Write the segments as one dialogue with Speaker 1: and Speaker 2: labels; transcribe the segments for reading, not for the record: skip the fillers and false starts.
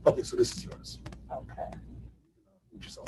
Speaker 1: Okay, so this is yours.
Speaker 2: Okay.
Speaker 1: Mute yourself.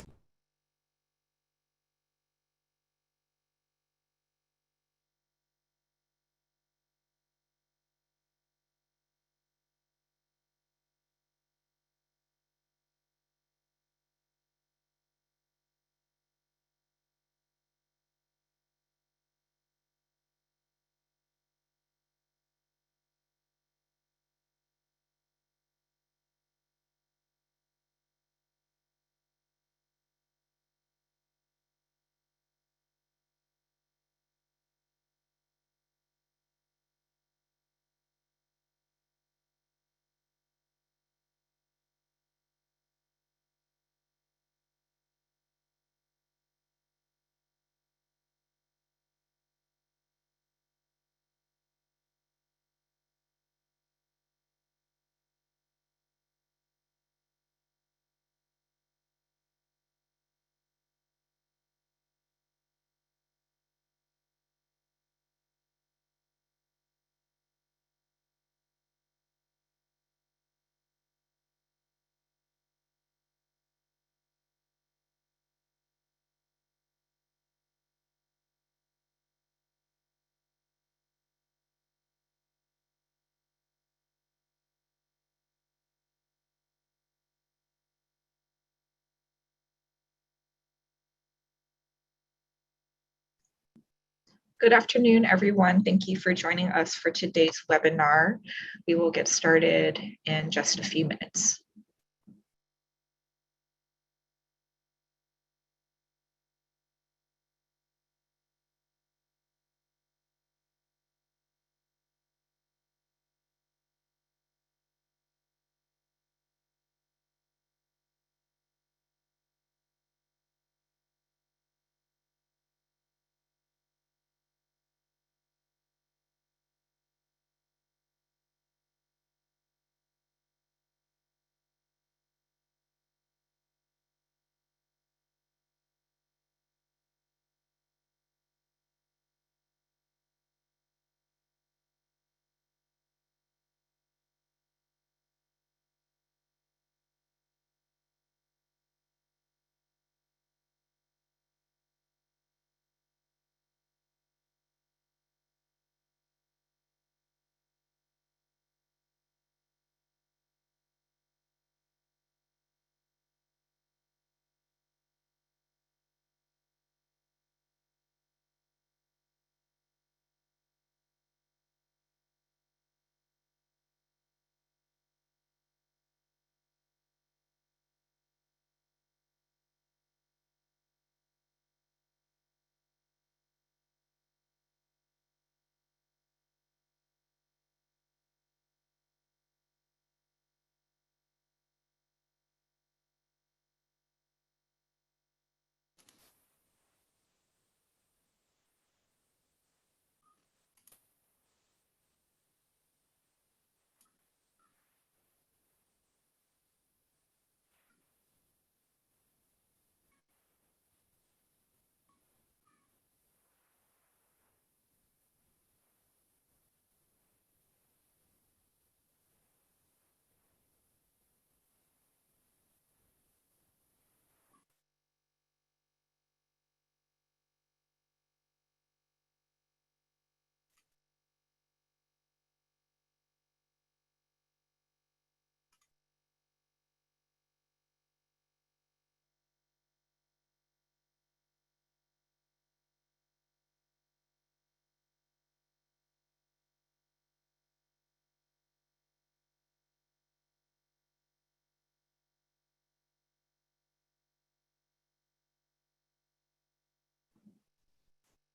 Speaker 2: Good afternoon, everyone. Thank you for joining us for today's webinar. We will get started in just a few minutes.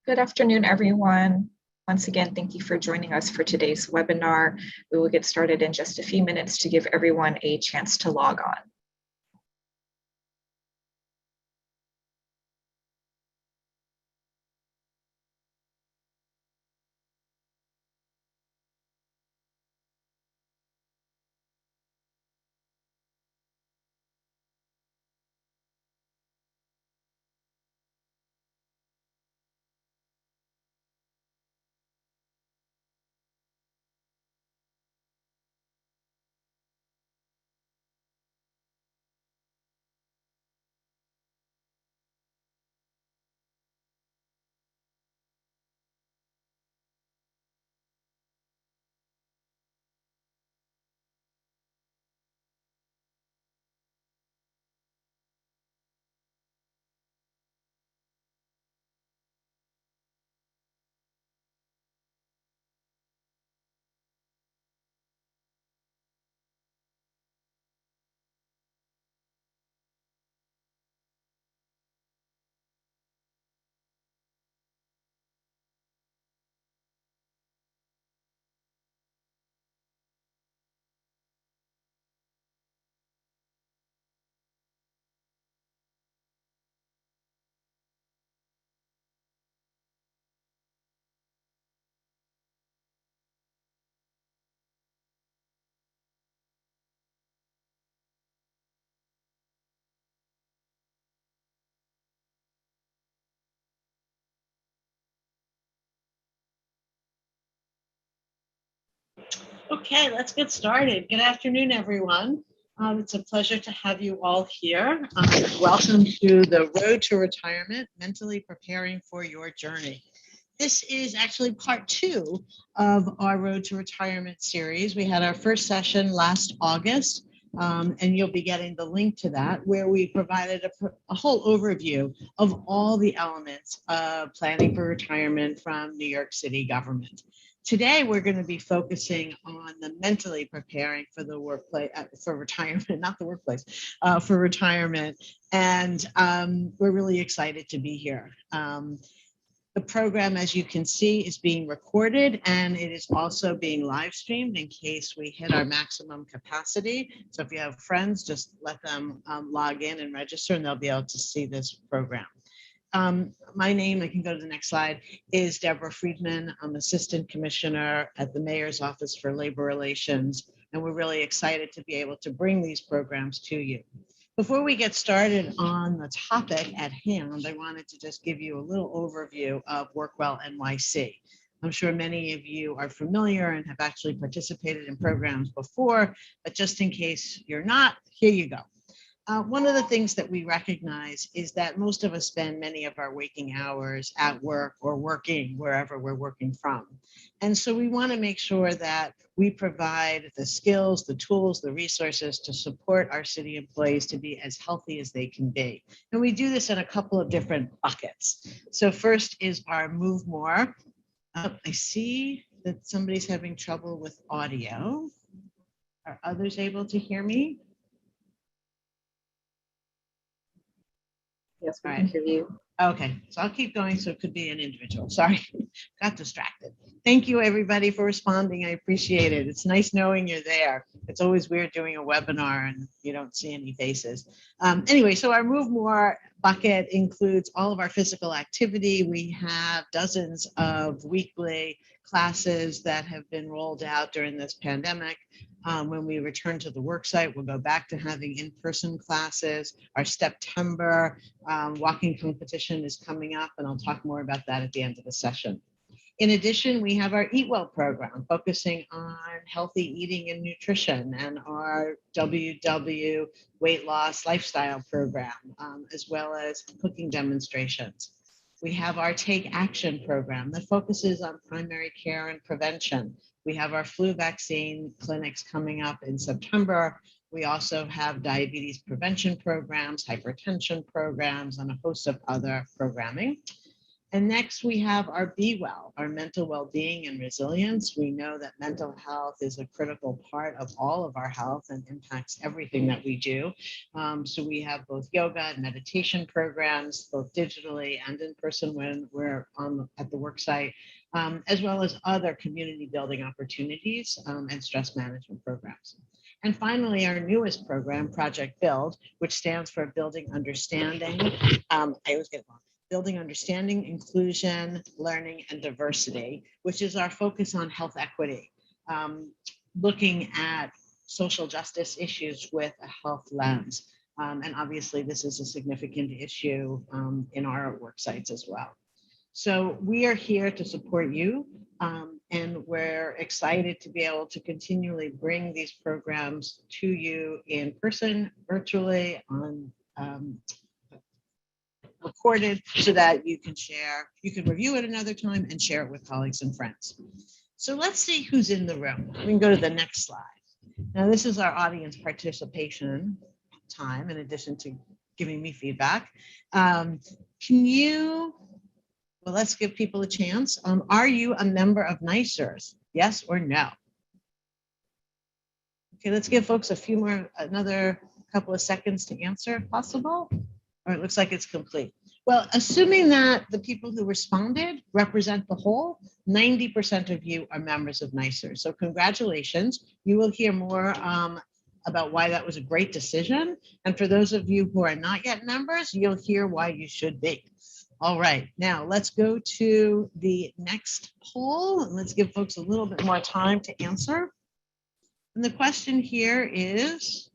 Speaker 2: Good afternoon, everyone. Once again, thank you for joining us for today's webinar. We will get started in just a few minutes to give everyone a chance to log on.
Speaker 3: Okay, let's get started. Good afternoon, everyone. It's a pleasure to have you all here. Welcome to the Road to Retirement, Mentally Preparing for Your Journey. This is actually part 2 of our Road to Retirement series. We had our first session last August, and you'll be getting the link to that, where we provided a whole overview of all the elements of planning for retirement from New York City government. Today, we're going to be focusing on the mentally preparing for the workplace, for retirement, not the workplace, for retirement. And we're really excited to be here. The program, as you can see, is being recorded, and it is also being live streamed in case we hit our maximum capacity. So if you have friends, just let them log in and register, and they'll be able to see this program. My name, I can go to the next slide, is Deborah Friedman. I'm Assistant Commissioner at the Mayor's Office for Labor Relations, and we're really excited to be able to bring these programs to you. Before we get started on the topic at hand, I wanted to just give you a little overview of WorkWell NYC. I'm sure many of you are familiar and have actually participated in programs before, but just in case you're not, here you go. One of the things that we recognize is that most of us spend many of our waking hours at work or working wherever we're working from. And so we want to make sure that we provide the skills, the tools, the resources to support our city employees to be as healthy as they can be. And we do this in a couple of different buckets. So first is our Move More. I see that somebody's having trouble with audio. Are others able to hear me?
Speaker 2: Yes, we can hear you.
Speaker 3: Okay, so I'll keep going. So it could be an individual. Sorry, got distracted. Thank you, everybody, for responding. I appreciate it. It's nice knowing you're there. It's always weird doing a webinar and you don't see any faces. Anyway, so our Move More bucket includes all of our physical activity. We have dozens of weekly classes that have been rolled out during this pandemic. When we return to the worksite, we'll go back to having in-person classes. Our September walking competition is coming up, and I'll talk more about that at the end of the session. In addition, we have our Eat Well program focusing on healthy eating and nutrition, and our WW weight loss lifestyle program, as well as cooking demonstrations. We have our Take Action program that focuses on primary care and prevention. We have our flu vaccine clinics coming up in September. We also have diabetes prevention programs, hypertension programs, and a host of other programming. And next we have our Be Well, our mental well-being and resilience. We know that mental health is a critical part of all of our health and impacts everything that we do. So we have both yoga and meditation programs, both digitally and in person when we're at the worksite, as well as other community building opportunities and stress management programs. And finally, our newest program, Project Build, which stands for Building Understanding. I always get it wrong. Building Understanding, Inclusion, Learning, and Diversity, which is our focus on health equity, looking at social justice issues with a health lens. And obviously, this is a significant issue in our work sites as well. So we are here to support you, and we're excited to be able to continually bring these programs to you in person, virtually, on recorded, so that you can share, you can review it another time and share it with colleagues and friends. So let's see who's in the room. We can go to the next slide. Now, this is our audience participation time, in addition to giving me feedback. Can you, well, let's give people a chance. Are you a member of NYCERS? Yes or no? Okay, let's give folks another couple of seconds to answer if possible. Or it looks like it's complete. Well, assuming that the people who responded represent the whole, 90% of you are members of NYCERS. So congratulations. You will hear more about why that was a great decision. And for those of you who are not yet members, you'll hear why you should be. All right, now let's go to the next poll, and let's give folks a little bit more time to answer. And the question here is,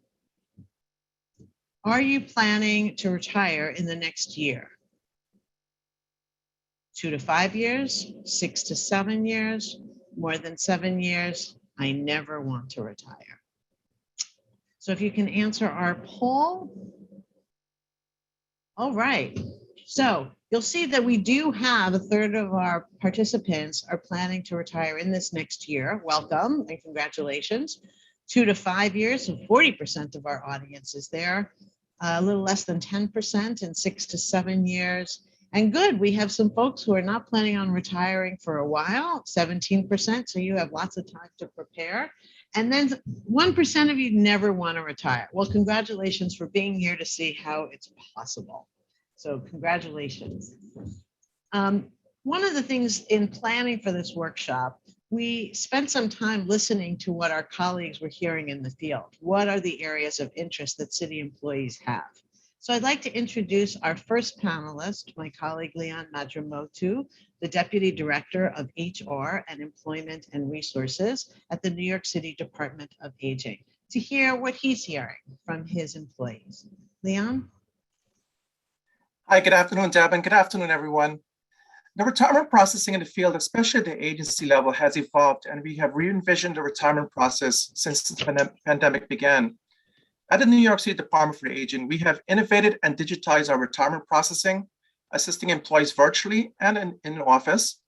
Speaker 3: are you planning to retire in the next year? 2 to 5 years, 6 to 7 years, more than 7 years, I never want to retire. So if you can answer our poll. All right. So you'll see that we do have a third of our participants are planning to retire in this next year. Welcome and congratulations. 2 to 5 years, and 40% of our audience is there. A little less than 10% in 6 to 7 years. And good, we have some folks who are not planning on retiring for a while, 17%. So you have lots of time to prepare. And then 1% of you never want to retire. Well, congratulations for being here to see how it's possible. So congratulations. One of the things in planning for this workshop, we spent some time listening to what our colleagues were hearing in the field. What are the areas of interest that city employees have? So I'd like to introduce our first panelist, my colleague Leon Madramotu, the Deputy Director of HR and Employment and Resources at the New York City Department of Aging, to hear what he's hearing from his employees. Leon?
Speaker 1: Hi, good afternoon, Deb, and good afternoon, everyone. The retirement processing in the field, especially at the agency level, has evolved, and we have re-envisioned the retirement process since the pandemic began. At the New York City Department for Aging, we have innovated and digitized our retirement processing, assisting employees virtually and in office.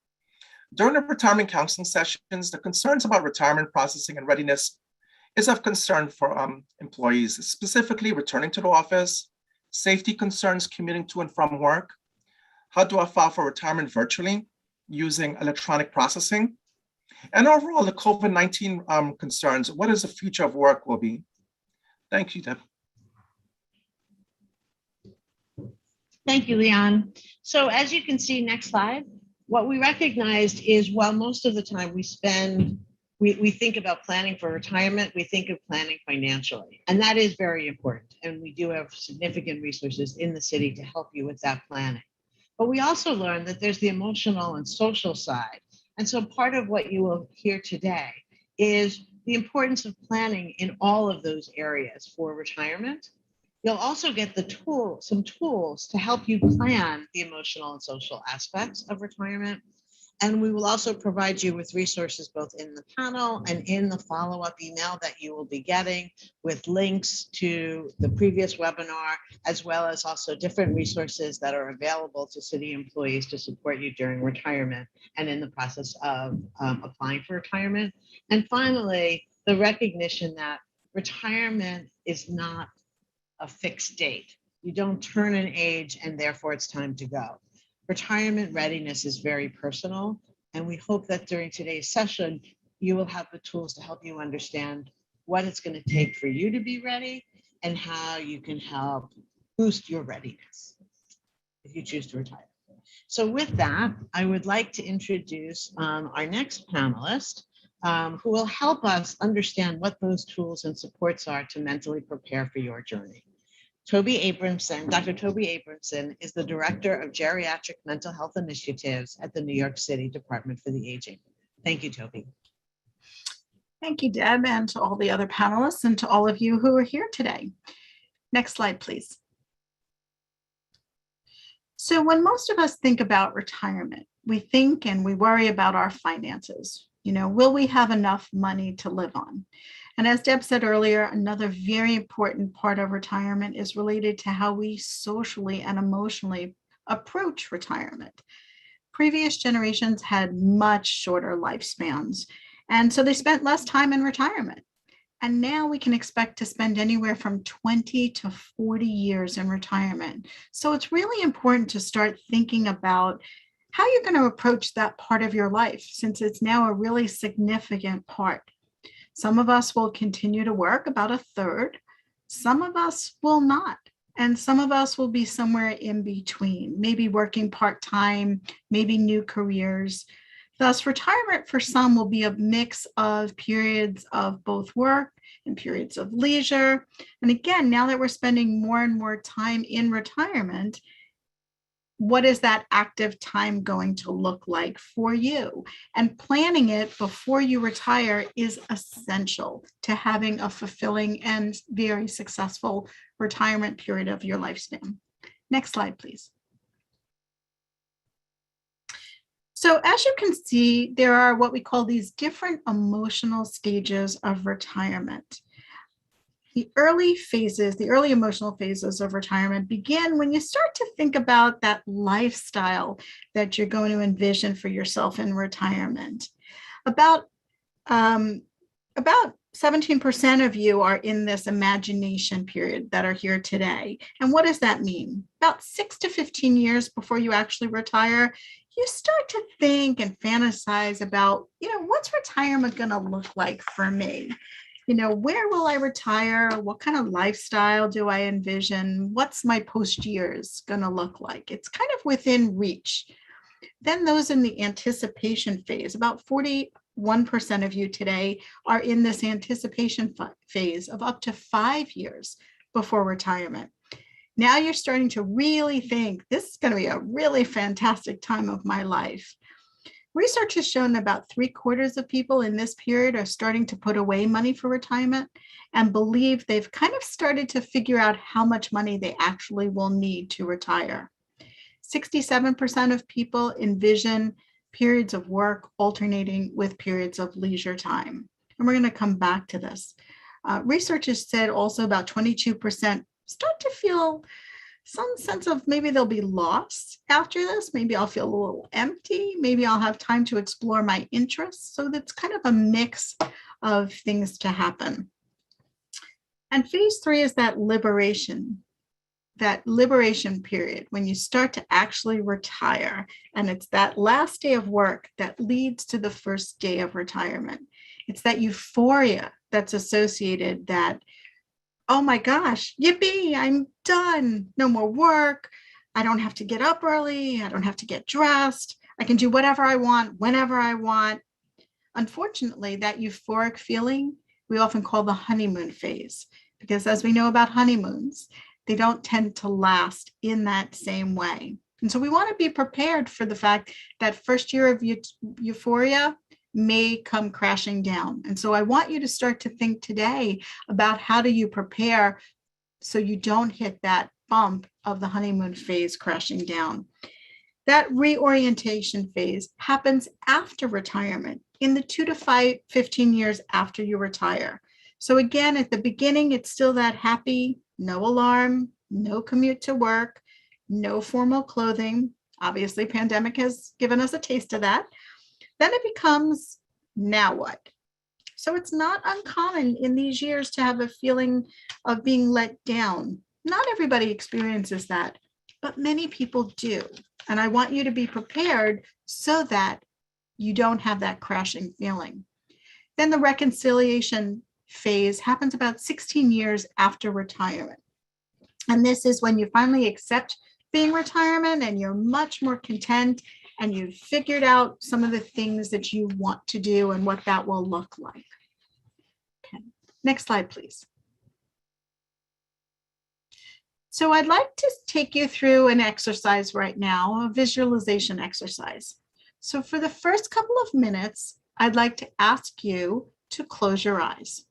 Speaker 1: During the retirement counseling sessions, the concerns about retirement processing and readiness is of concern for employees, specifically returning to the office, safety concerns commuting to and from work. How do I file for retirement virtually using electronic processing? And overall, the COVID-19 concerns, what is the future of work will be? Thank you, Deb.
Speaker 3: Thank you, Leon. So as you can see, next slide, what we recognized is while most of the time we think about planning for retirement, we think of planning financially, and that is very important. And we do have significant resources in the city to help you with that planning. But we also learned that there's the emotional and social side. And so part of what you will hear today is the importance of planning in all of those areas for retirement. You'll also get some tools to help you plan the emotional and social aspects of retirement. And we will also provide you with resources both in the panel and in the follow-up email that you will be getting with links to the previous webinar, as well as also different resources that are available to city employees to support you during retirement and in the process of applying for retirement. And finally, the recognition that retirement is not a fixed date. You don't turn an age and therefore it's time to go. Retirement readiness is very personal, and we hope that during today's session, you will have the tools to help you understand what it's going to take for you to be ready and how you can help boost your readiness if you choose to retire. So with that, I would like to introduce our next panelist, who will help us understand what those tools and supports are to mentally prepare for your journey. Toby Abramson, Dr. Toby Abramson is the Director of Geriatric Mental Health Initiatives at the New York City Department for the Aging. Thank you, Toby.
Speaker 4: Thank you, Deb, and to all the other panelists and to all of you who are here today. Next slide, please. So when most of us think about retirement, we think and we worry about our finances. You know, will we have enough money to live on? And as Deb said earlier, another very important part of retirement is related to how we socially and emotionally approach retirement. Previous generations had much shorter lifespans, and so they spent less time in retirement. And now we can expect to spend anywhere from 20 to 40 years in retirement. So it's really important to start thinking about how you're going to approach that part of your life, since it's now a really significant part. Some of us will continue to work, about a third. Some of us will not. And some of us will be somewhere in between, maybe working part-time, maybe new careers. Thus, retirement for some will be a mix of periods of both work and periods of leisure. And again, now that we're spending more and more time in retirement, what is that active time going to look like for you? And planning it before you retire is essential to having a fulfilling and very successful retirement period of your lifespan. Next slide, please. So as you can see, there are what we call these different emotional stages of retirement. The early phases, the early emotional phases of retirement begin when you start to think about that lifestyle that you're going to envision for yourself in retirement. About 17% of you are in this imagination period that are here today. And what does that mean? About 6 to 15 years before you actually retire, you start to think and fantasize about, what's retirement going to look like for me? Where will I retire? What kind of lifestyle do I envision? What's my post years going to look like? It's kind of within reach. Then those in the anticipation phase, about 41% of you today are in this anticipation phase of up to 5 years before retirement. Now you're starting to really think this is going to be a really fantastic time of my life. Research has shown that about 3/4 of people in this period are starting to put away money for retirement and believe they've kind of started to figure out how much money they actually will need to retire. 67% of people envision periods of work alternating with periods of leisure time. And we're going to come back to this. Research has said also about 22% start to feel some sense of maybe they'll be lost after this. Maybe I'll feel a little empty. Maybe I'll have time to explore my interests. So that's kind of a mix of things to happen. And phase 3 is that liberation period when you start to actually retire. And it's that last day of work that leads to the first day of retirement. It's that euphoria that's associated that, oh my gosh, yippee, I'm done. No more work. I don't have to get up early. I don't have to get dressed. I can do whatever I want, whenever I want. Unfortunately, that euphoric feeling, we often call the honeymoon phase, because as we know about honeymoons, they don't tend to last in that same way. And so we want to be prepared for the fact that first year of euphoria may come crashing down. And so I want you to start to think today about how do you prepare so you don't hit that bump of the honeymoon phase crashing down. That reorientation phase happens after retirement, in the 2 to 15 years after you retire. So again, at the beginning, it's still that happy, no alarm, no commute to work, no formal clothing. Obviously, pandemic has given us a taste of that. Then it becomes, now what? So it's not uncommon in these years to have a feeling of being let down. Not everybody experiences that, but many people do. And I want you to be prepared so that you don't have that crashing feeling. Then the reconciliation phase happens about 16 years after retirement. And this is when you finally accept being retirement and you're much more content and you've figured out some of the things that you want to do and what that will look like. Okay, next slide, please. So I'd like to take you through an exercise right now, a visualization exercise. So for the first couple of minutes, I'd like to ask you to close your eyes.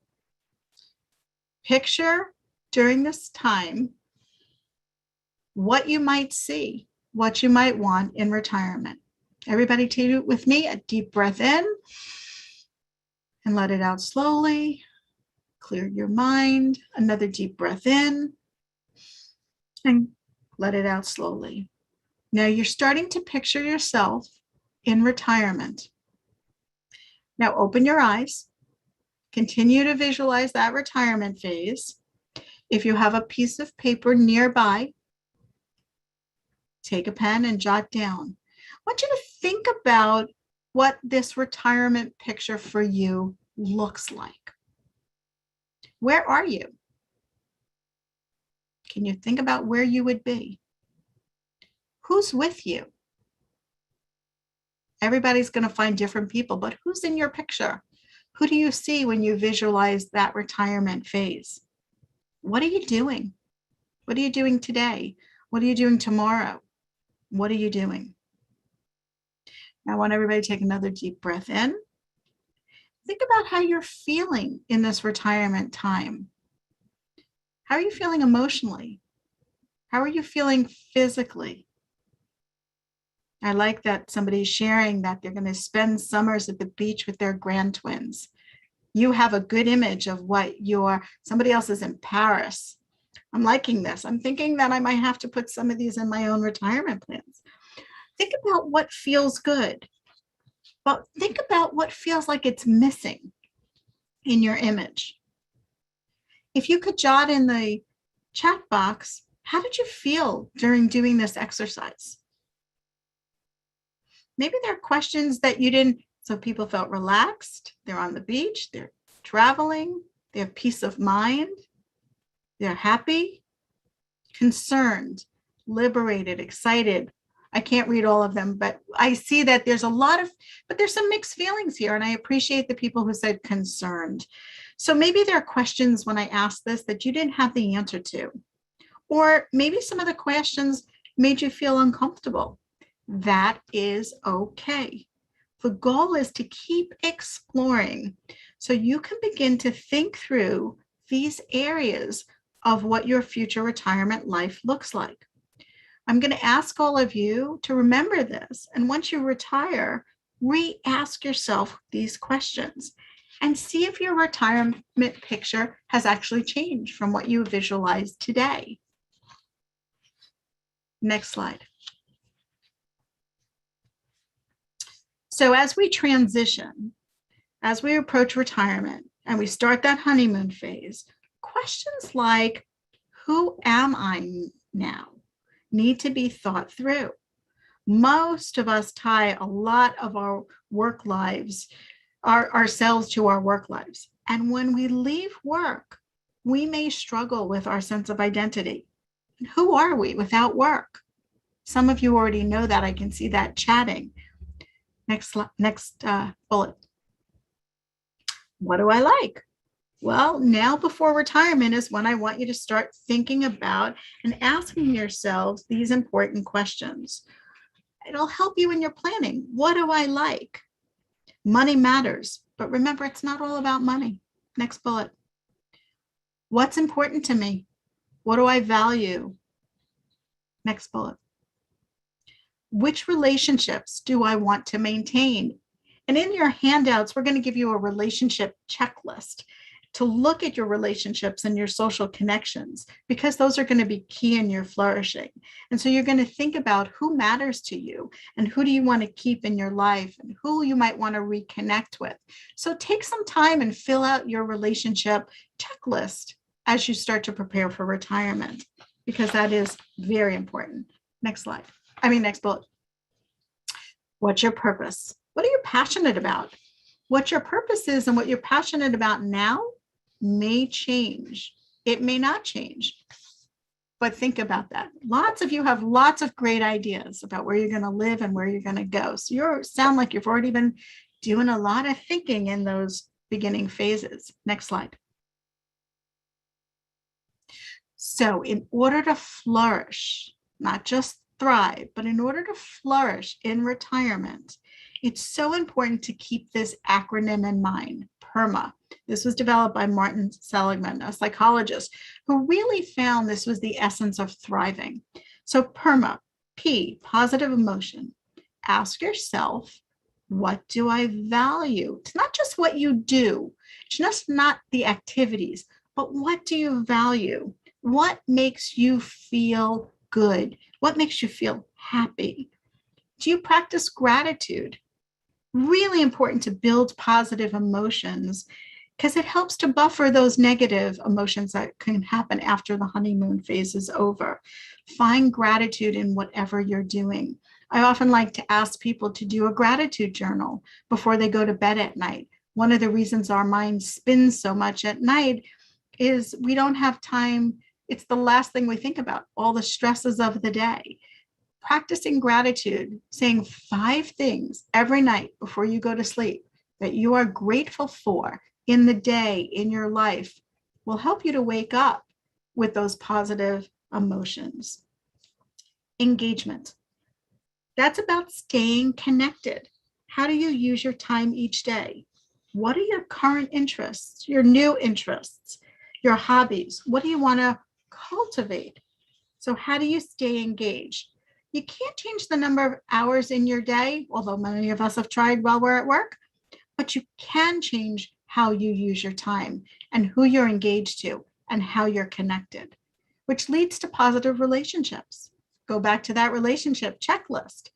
Speaker 4: Picture during this time what you might see, what you might want in retirement. Everybody take it with me, a deep breath in and let it out slowly. Clear your mind. Another deep breath in and let it out slowly. Now you're starting to picture yourself in retirement. Now open your eyes. Continue to visualize that retirement phase. If you have a piece of paper nearby, take a pen and jot down. I want you to think about what this retirement picture for you looks like. Where are you? Can you think about where you would be? Who's with you? Everybody's going to find different people, but who's in your picture? Who do you see when you visualize that retirement phase? What are you doing? What are you doing today? What are you doing tomorrow? What are you doing? Now I want everybody to take another deep breath in. Think about how you're feeling in this retirement time. How are you feeling emotionally? How are you feeling physically? I like that somebody's sharing that they're going to spend summers at the beach with their grand twins. You have a good image of what somebody else is in Paris. I'm liking this. I'm thinking that I might have to put some of these in my own retirement plans. Think about what feels good, but think about what feels like it's missing in your image. If you could jot in the chat box, how did you feel during doing this exercise? Maybe there are questions that you didn't, so people felt relaxed, they're on the beach, they're traveling, they have peace of mind, they're happy, concerned, liberated, excited. I can't read all of them, but I see that there's some mixed feelings here, and I appreciate the people who said concerned. So maybe there are questions when I asked this that you didn't have the answer to, or maybe some of the questions made you feel uncomfortable. That is okay. The goal is to keep exploring so you can begin to think through these areas of what your future retirement life looks like. I'm going to ask all of you to remember this. And once you retire, re-ask yourself these questions and see if your retirement picture has actually changed from what you visualized today. Next slide. So as we transition, as we approach retirement and we start that honeymoon phase, questions like, who am I now, need to be thought through. Most of us tie a lot of our work lives, ourselves to our work lives. And when we leave work, we may struggle with our sense of identity. Who are we without work? Some of you already know that. I can see that chatting. Next bullet. What do I like? Well, now before retirement is when I want you to start thinking about and asking yourselves these important questions. It'll help you in your planning. What do I like? Money matters, but remember, it's not all about money. Next bullet. What's important to me? What do I value? Next bullet. Which relationships do I want to maintain? And in your handouts, we're going to give you a relationship checklist to look at your relationships and your social connections, because those are going to be key in your flourishing. And so you're going to think about who matters to you and who do you want to keep in your life and who you might want to reconnect with. So take some time and fill out your relationship checklist as you start to prepare for retirement, because that is very important. Next slide. Next bullet. What's your purpose? What are you passionate about? What your purpose is and what you're passionate about now may change. It may not change, but think about that. Lots of you have lots of great ideas about where you're going to live and where you're going to go. So you sound like you've already been doing a lot of thinking in those beginning phases. Next slide. So in order to flourish, not just thrive, but in order to flourish in retirement, it's so important to keep this acronym in mind, PERMA. This was developed by Martin Seligman, a psychologist, who really found this was the essence of thriving. So PERMA, P, positive emotion. Ask yourself, what do I value? It's not just what you do. It's just not the activities, but what do you value? What makes you feel good? What makes you feel happy? Do you practice gratitude? Really important to build positive emotions, because it helps to buffer those negative emotions that can happen after the honeymoon phase is over. Find gratitude in whatever you're doing. I often like to ask people to do a gratitude journal before they go to bed at night. One of the reasons our mind spins so much at night is we don't have time. It's the last thing we think about, all the stresses of the day. Practicing gratitude, saying 5 things every night before you go to sleep that you are grateful for in the day, in your life, will help you to wake up with those positive emotions. Engagement. That's about staying connected. How do you use your time each day? What are your current interests, your new interests, your hobbies? What do you want to cultivate? So how do you stay engaged? You can't change the number of hours in your day, although many of us have tried while we're at work, but you can change how you use your time and who you're engaged to and how you're connected, which leads to positive relationships. Go back to that relationship checklist.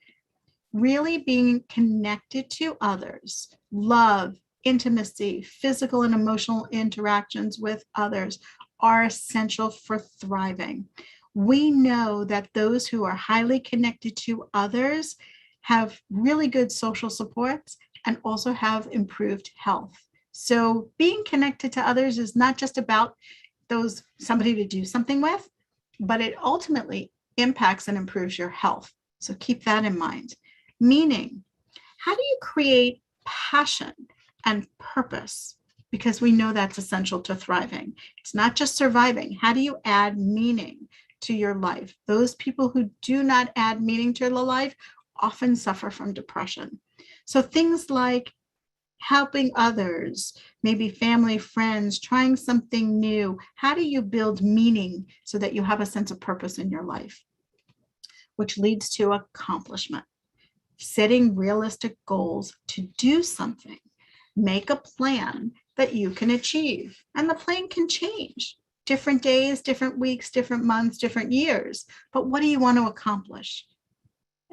Speaker 4: Really being connected to others, love, intimacy, physical and emotional interactions with others are essential for thriving. We know that those who are highly connected to others have really good social supports and also have improved health. So being connected to others is not just about somebody to do something with, but it ultimately impacts and improves your health. So keep that in mind. Meaning, how do you create passion and purpose? Because we know that's essential to thriving. It's not just surviving. How do you add meaning to your life? Those people who do not add meaning to their life often suffer from depression. So things like helping others, maybe family, friends, trying something new. How do you build meaning so that you have a sense of purpose in your life? Which leads to accomplishment. Setting realistic goals to do something. Make a plan that you can achieve. And the plan can change. Different days, different weeks, different months, different years. But what do you want to accomplish?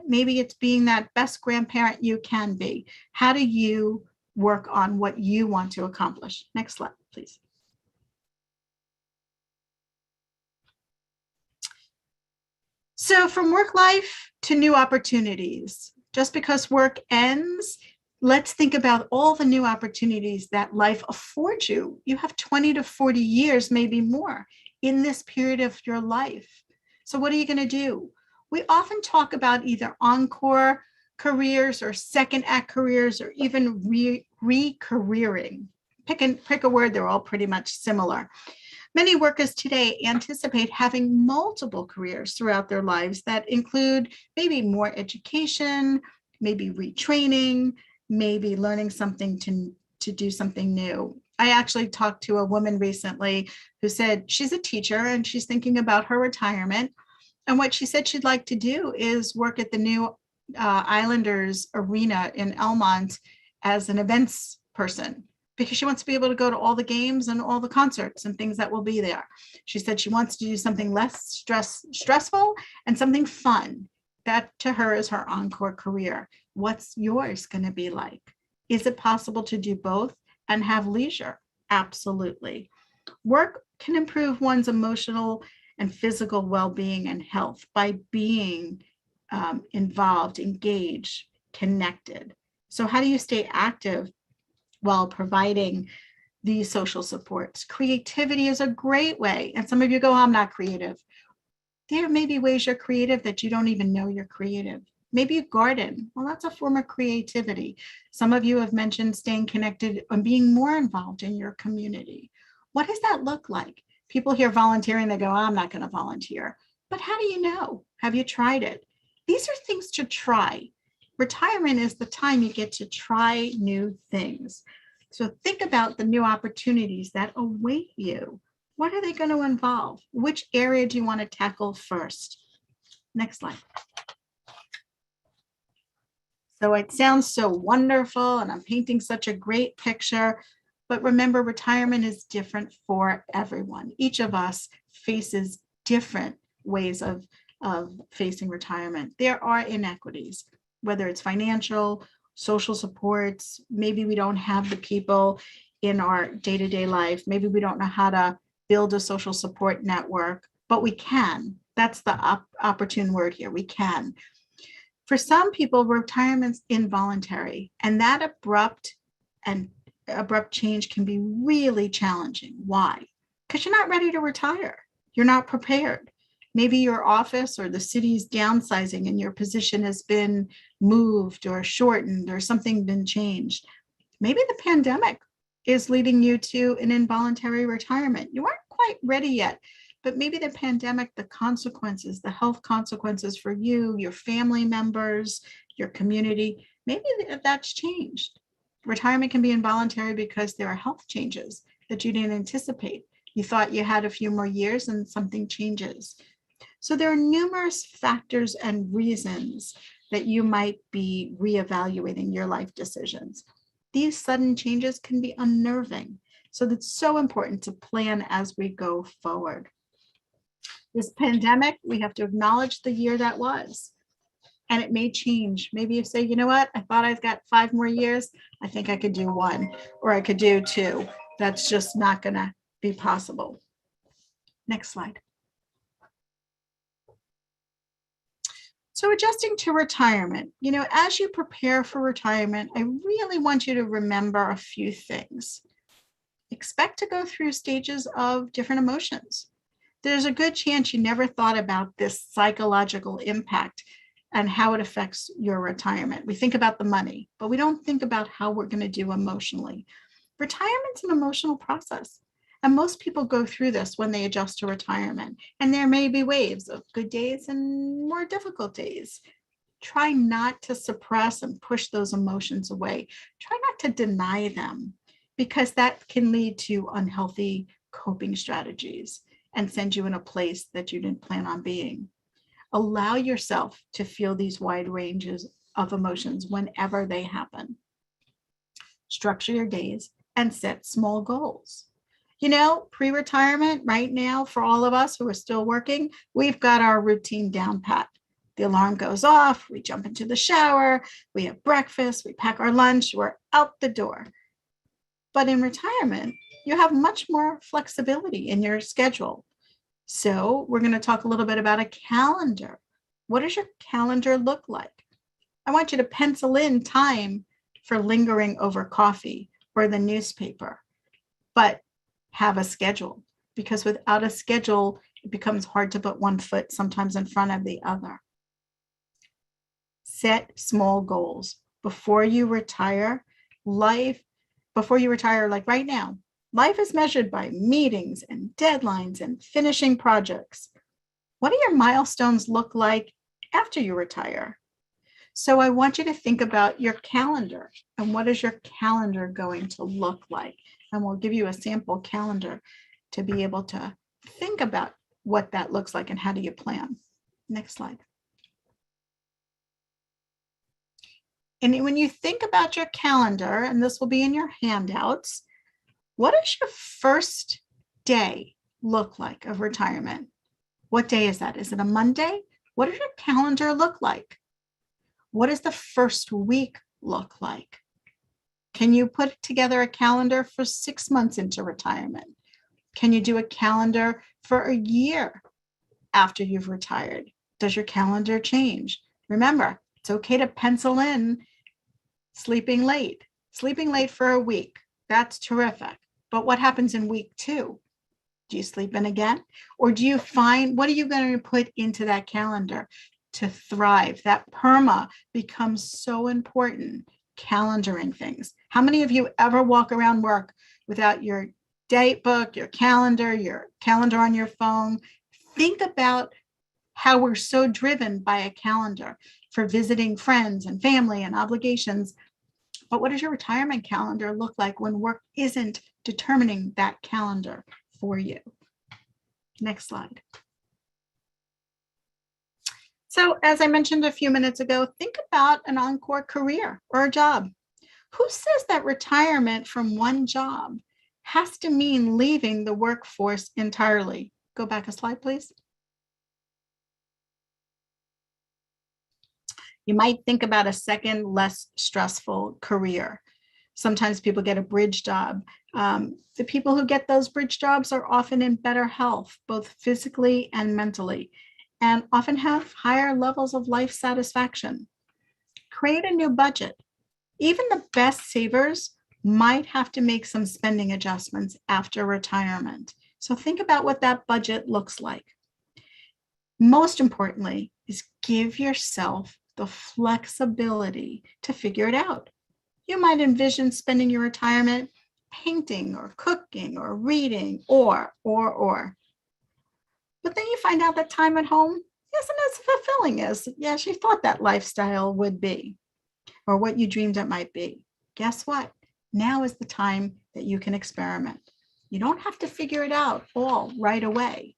Speaker 4: Maybe it's being that best grandparent you can be. How do you work on what you want to accomplish? Next slide, please. So from work life to new opportunities, just because work ends, let's think about all the new opportunities that life affords you. You have 20 to 40 years, maybe more, in this period of your life. So what are you going to do? We often talk about either encore careers or second act careers or even re-careering. Pick a word, they're all pretty much similar. Many workers today anticipate having multiple careers throughout their lives that include maybe more education, maybe retraining, maybe learning something to do something new. I actually talked to a woman recently who said she's a teacher and she's thinking about her retirement. And what she said she'd like to do is work at the new Islanders arena in Elmont as an events person, because she wants to be able to go to all the games and all the concerts and things that will be there. She said she wants to do something less stressful and something fun. That to her is her encore career. What's yours going to be like? Is it possible to do both and have leisure? Absolutely. Work can improve one's emotional and physical well-being and health by being involved, engaged, connected. So how do you stay active while providing these social supports? Creativity is a great way. And some of you go, I'm not creative. There may be ways you're creative that you don't even know you're creative. Maybe you garden. Well, that's a form of creativity. Some of you have mentioned staying connected and being more involved in your community. What does that look like? People hear volunteering, they go, I'm not going to volunteer. But how do you know? Have you tried it? These are things to try. Retirement is the time you get to try new things. So think about the new opportunities that await you. What are they going to involve? Which area do you want to tackle first? Next slide. So it sounds so wonderful and I'm painting such a great picture, but remember, retirement is different for everyone. Each of us faces different ways of facing retirement. There are inequities, whether it's financial, social supports. Maybe we don't have the people in our day-to-day life. Maybe we don't know how to build a social support network, but we can. That's the opportune word here. We can. For some people, retirement's involuntary, and that abrupt change can be really challenging. Why? Because you're not ready to retire. You're not prepared. Maybe your office or the city's downsizing and your position has been moved or shortened or something been changed. Maybe the pandemic is leading you to an involuntary retirement. You aren't quite ready yet, but maybe the pandemic, the consequences, the health consequences for you, your family members, your community, maybe that's changed. Retirement can be involuntary because there are health changes that you didn't anticipate. You thought you had a few more years and something changes. So there are numerous factors and reasons that you might be reevaluating your life decisions. These sudden changes can be unnerving. So it's so important to plan as we go forward. This pandemic, we have to acknowledge the year that was. And it may change. Maybe you say, you know what, I thought I've got 5 more years. I think I could do 1, or I could do 2. That's just not going to be possible. Next slide. So adjusting to retirement, as you prepare for retirement, I really want you to remember a few things. Expect to go through stages of different emotions. There's a good chance you never thought about this psychological impact and how it affects your retirement. We think about the money, but we don't think about how we're going to do emotionally. Retirement's an emotional process. And most people go through this when they adjust to retirement. And there may be waves of good days and more difficult days. Try not to suppress and push those emotions away. Try not to deny them, because that can lead to unhealthy coping strategies and send you in a place that you didn't plan on being. Allow yourself to feel these wide ranges of emotions whenever they happen. Structure your days and set small goals. Pre-retirement right now, for all of us who are still working, we've got our routine down pat. The alarm goes off, we jump into the shower, we have breakfast, we pack our lunch, we're out the door. But in retirement, you have much more flexibility in your schedule. So we're going to talk a little bit about a calendar. What does your calendar look like? I want you to pencil in time for lingering over coffee or the newspaper, but have a schedule, because without a schedule, it becomes hard to put one foot sometimes in front of the other. Set small goals. Before you retire, like right now, life is measured by meetings and deadlines and finishing projects. What do your milestones look like after you retire? So I want you to think about your calendar, and what is your calendar going to look like? And we'll give you a sample calendar to be able to think about what that looks like and how do you plan. Next slide. And when you think about your calendar, and this will be in your handouts, what does your first day look like of retirement? What day is that? Is it a Monday? What does your calendar look like? What does the first week look like? Can you put together a calendar for 6 months into retirement? Can you do a calendar for a year after you've retired? Does your calendar change? Remember, it's okay to pencil in sleeping late for a week. That's terrific. But what happens in week 2? Do you sleep in again? Or do you find, what are you going to put into that calendar to thrive? That PERMA becomes so important. Calendaring things. How many of you ever walk around work without your date book, your calendar on your phone? Think about how we're so driven by a calendar for visiting friends and family and obligations. But what does your retirement calendar look like when work isn't determining that calendar for you? Next slide. So as I mentioned a few minutes ago, think about an encore career or a job. Who says that retirement from one job has to mean leaving the workforce entirely? Go back a slide, please. You might think about a second, less stressful career. Sometimes people get a bridge job. The people who get those bridge jobs are often in better health, both physically and mentally, and often have higher levels of life satisfaction. Create a new budget. Even the best savers might have to make some spending adjustments after retirement. So think about what that budget looks like. Most importantly is give yourself the flexibility to figure it out. You might envision spending your retirement painting or cooking or reading or. But then you find out that time at home isn't as fulfilling as you thought that lifestyle would be, or what you dreamed it might be. Guess what? Now is the time that you can experiment. You don't have to figure it out all right away,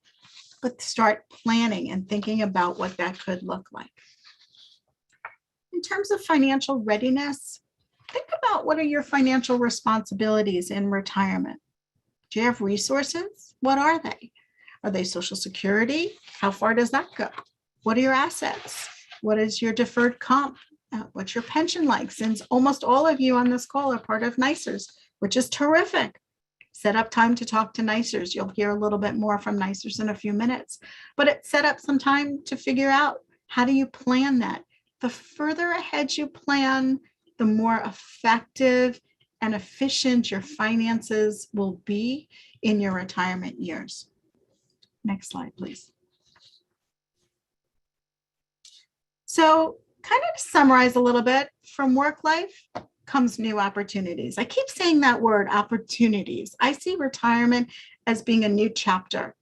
Speaker 4: start planning and thinking about what that could look like. In terms of financial readiness, think about what are your financial responsibilities in retirement. Do you have resources? What are they? Are they Social Security? How far does that go? What are your assets? What is your deferred comp? What's your pension like? Since almost all of you on this call are part of NYCERS, which is terrific. Set up time to talk to NYCERS. You'll hear a little bit more from NYCERS in a few minutes, but it set up some time to figure out how do you plan that. The further ahead you plan, the more effective and efficient your finances will be in your retirement years. Next slide, please. So kind of to summarize a little bit, from work life comes new opportunities. I keep saying that word, opportunities. I see retirement as being a new chapter.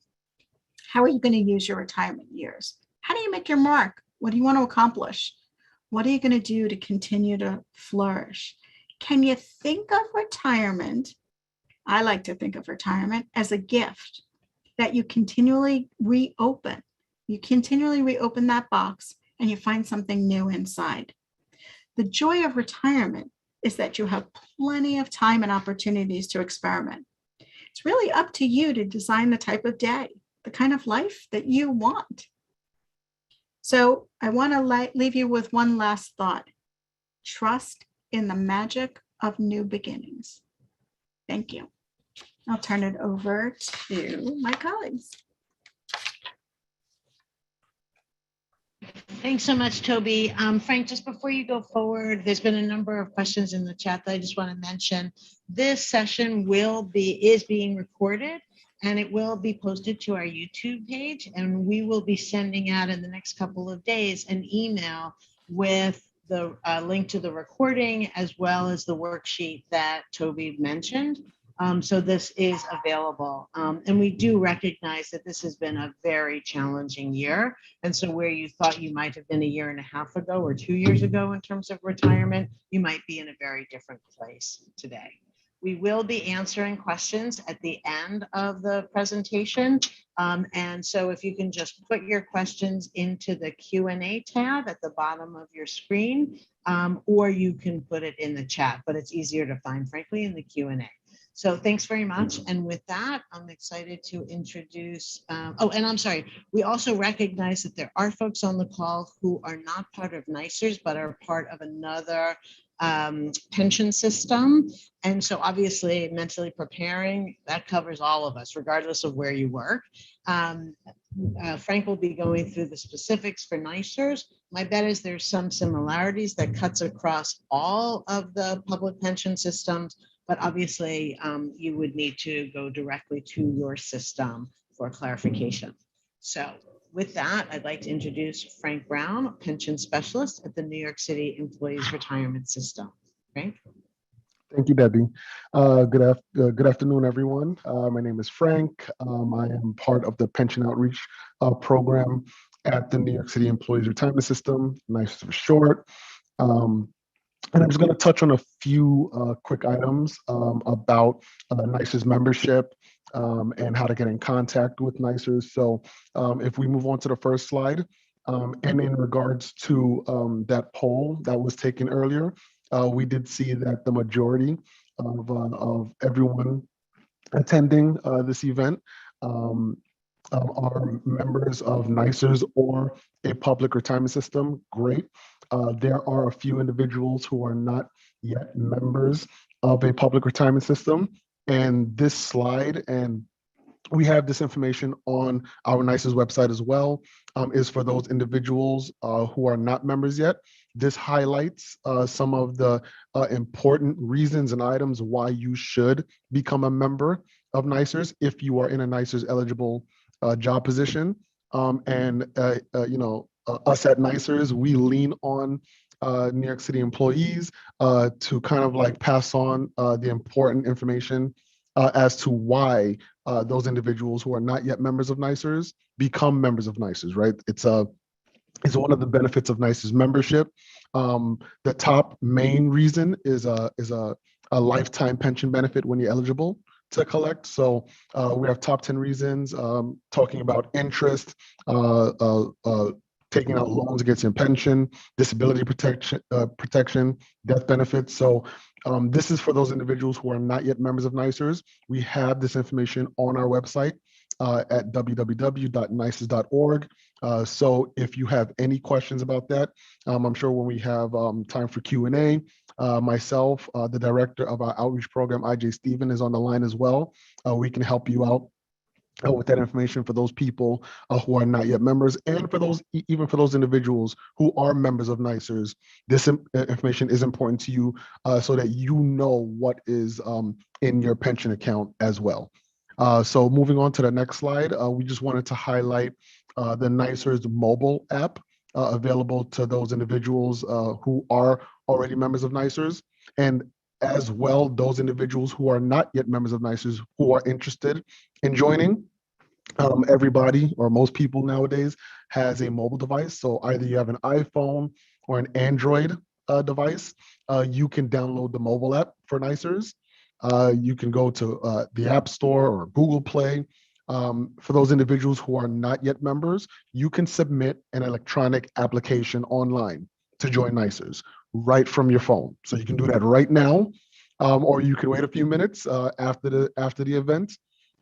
Speaker 4: How are you going to use your retirement years? How do you make your mark? What do you want to accomplish? What are you going to do to continue to flourish? Can you think of retirement? I like to think of retirement as a gift that you continually reopen. You continually reopen that box and you find something new inside. The joy of retirement is that you have plenty of time and opportunities to experiment. It's really up to you to design the type of day, the kind of life that you want. So I want to leave you with one last thought. Trust in the magic of new beginnings. Thank you. I'll turn it over to my colleagues.
Speaker 3: Thanks so much, Toby. Frank, just before you go forward, there's been a number of questions in the chat that I just want to mention. This session is being recorded and it will be posted to our YouTube page, and we will be sending out in the next couple of days an email with the link to the recording as well as the worksheet that Toby mentioned. So this is available. And we do recognize that this has been a very challenging year. And so where you thought you might have been a year and a half ago or 2 years ago in terms of retirement, you might be in a very different place today. We will be answering questions at the end of the presentation. And so if you can just put your questions into the Q&A tab at the bottom of your screen, or you can put it in the chat, but it's easier to find, frankly, in the Q&A. So thanks very much. And with that, I'm excited to introduce, oh, and I'm sorry, we also recognize that there are folks on the call who are not part of NYCERS, but are part of another pension system. And so obviously mentally preparing, that covers all of us, regardless of where you work. Frank will be going through the specifics for NYCERS. My bet is there's some similarities that cuts across all of the public pension systems, but obviously you would need to go directly to your system for clarification. So with that, I'd like to introduce Frank Brown, pension specialist at the New York City Employees Retirement System. Frank?
Speaker 5: Thank you, Debbie. Good afternoon, everyone. My name is Frank. I am part of the pension outreach program at the New York City Employees Retirement System, NYCERS for short. And I'm just going to touch on a few quick items about NYCERS membership and how to get in contact with NYCERS. So if we move on to the first slide, and in regards to that poll that was taken earlier, we did see that the majority of everyone attending this event are members of NYCERS or a public retirement system. Great. There are a few individuals who are not yet members of a public retirement system. And this slide, and we have this information on our NYCERS website as well, is for those individuals who are not members yet. This highlights some of the important reasons and items why you should become a member of NYCERS if you are in a NYCERS eligible job position. Us at NYCERS, we lean on New York City employees to kind of like pass on the important information as to why those individuals who are not yet members of NYCERS become members of NYCERS, right? It's one of the benefits of NYCERS membership. The top main reason is a lifetime pension benefit when you're eligible to collect. So we have top 10 reasons, talking about interest, taking out loans against your pension, disability protection, death benefits. So this is for those individuals who are not yet members of NYCERS. We have this information on our website at www.nicers.org. So if you have any questions about that, I'm sure when we have time for Q&A, myself, the director of our outreach program, IJ Stephen, is on the line as well. We can help you out with that information for those people who are not yet members, and for those, even for those individuals who are members of NYCERS. This information is important to you so that you know what is in your pension account as well. So moving on to the next slide, we just wanted to highlight the NYCERS mobile app available to those individuals who are already members of NYCERS, and as well those individuals who are not yet members of NYCERS who are interested in joining. Everybody, or most people nowadays, has a mobile device. So either you have an iPhone or an Android device. You can download the mobile app for NYCERS. You can go to the App Store or Google Play. For those individuals who are not yet members, you can submit an electronic application online to join NYCERS right from your phone. So you can do that right now, or you can wait a few minutes after the event,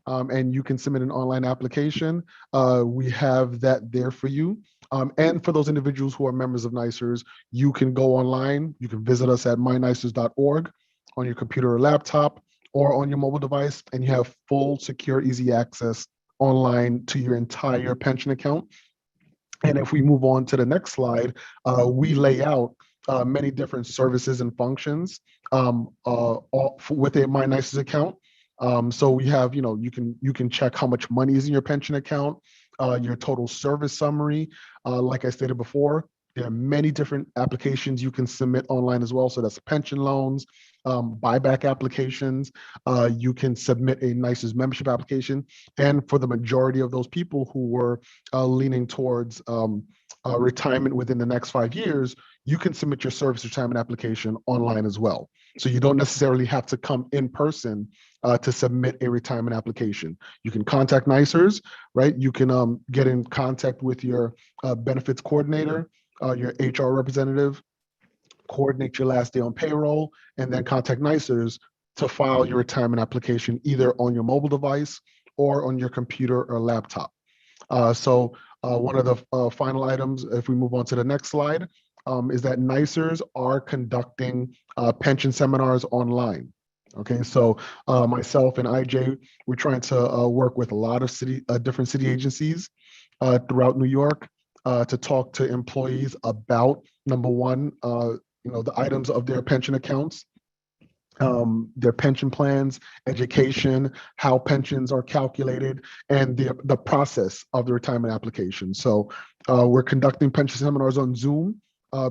Speaker 5: and you can submit an online application. We have that there for you. And for those individuals who are members of NYCERS, you can go online. You can visit us at mynicers.org on your computer or laptop or on your mobile device, and you have full, secure, easy access online to your entire pension account. And if we move on to the next slide, we lay out many different services and functions with a My NYCERS account. So we have, you can check how much money is in your pension account, your total service summary. Like I stated before, there are many different applications you can submit online as well. So that's pension loans, buyback applications. You can submit a NYCERS membership application. And for the majority of those people who were leaning towards retirement within the next 5 years, you can submit your service retirement application online as well. So you don't necessarily have to come in person to submit a retirement application. You can contact NYCERS, right? You can get in contact with your benefits coordinator, your HR representative, coordinate your last day on payroll, and then contact NYCERS to file your retirement application either on your mobile device or on your computer or laptop. So one of the final items, if we move on to the next slide, is that NYCERS are conducting pension seminars online. Okay, so myself and IJ, we're trying to work with a lot of different city agencies throughout New York to talk to employees about, number one, the items of their pension accounts, their pension plans, education, how pensions are calculated, and the process of the retirement application. So we're conducting pension seminars on Zoom.